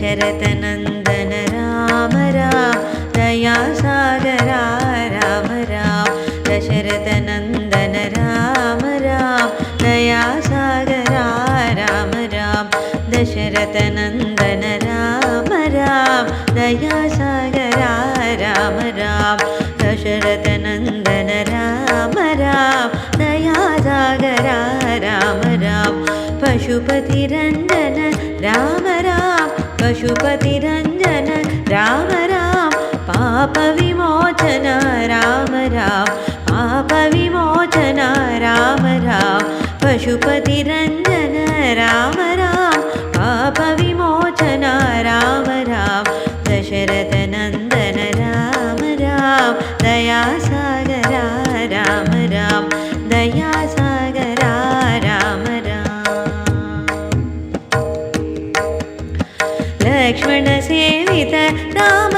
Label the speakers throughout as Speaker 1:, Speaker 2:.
Speaker 1: दशरथनन्दन राम राम दया सागरा राम राम दशरथनन्दन राम राम दया सागरा राम राम दशरथनन्दन राम राम दया सागरा राम राम दशरथनन्दन राम राम दया सागरा राम राम पशुपतिरञ्जन राम राम पशुपतिरञ्जन राम राम पापविमोचन राम राम पापविमोचन राम राम पशुपतिरञ्जन राम राम पापविमोचन राम राम दशरथनन्दन राम राम दया सागरा राम राम दया सागरा राम राम लक्ष्मण सेवित राम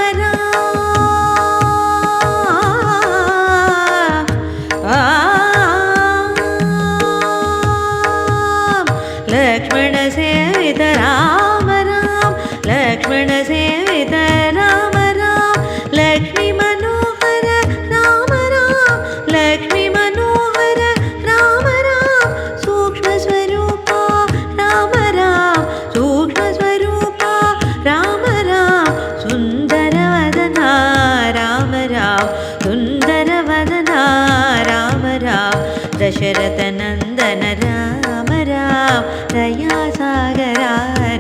Speaker 1: लक्ष्मण सेवित राम राम लक्ष्मण सेवित राम राम लक्ष्मी मनोहर राम राम लक्ष्मी मनोहर राम राम सूक्ष्म स्वरूपा राम राम सूक्ष्म स्वरूपा राम राम सुंदर वदना राम राम सुंदर वदना राम राम दशरथनन्दन राम राम दया सागरा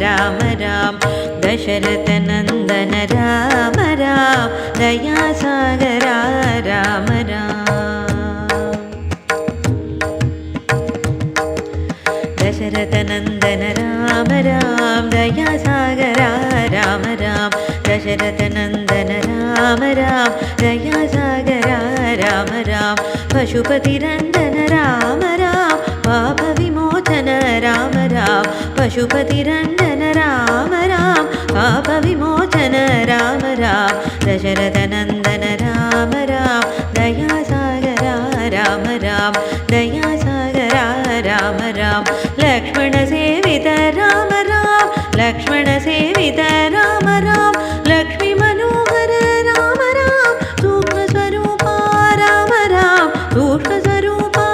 Speaker 1: राम राम दशरथनन्दन राम राम दया सागरा राम राम दशरथनन्दन राम राम दया सागरा राम राम दशरथनन्दन राम राम दया सागरा राम राम पशुपतिरञ्जन राम राम पापविमोचन राम राम पशुपतिरञ्जन राम राम पापविमोचन राम राम दशरथनन्दन राम राम दया सागरा राम राम दया सागरा राम राम लक्ष्मण सेवित राम राम लक्ष्मण सेवित राम राम लक्ष्मी मनोहर राम राम सूक्ष्म स्वरूपा राम राम सूक्ष्म स्वरूपा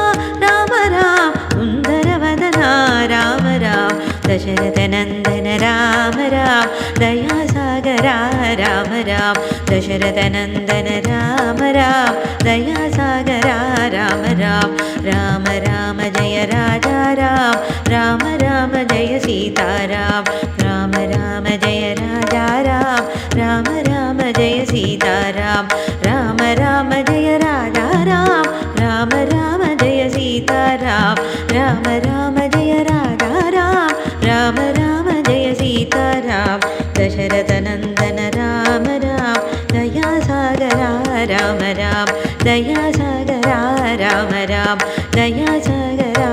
Speaker 1: राम राम सुंदर वदना राम राम दशरथनन्दन राम राम दया सागरा राम राम दशरथनन्दन राम राम दया सागरा राम राम राम राम जय राजा राम राम राम जय सीताराम राम राम जय राजा राम राम राम जय सीताराम राम राम जय राजा राम राम राम जय सीताराम राम राम जय राजा राम राम राम जय सीताराम दशरथनन्दन राम राम दया सागरा राम राम दया सागरा राम राम दया सागरा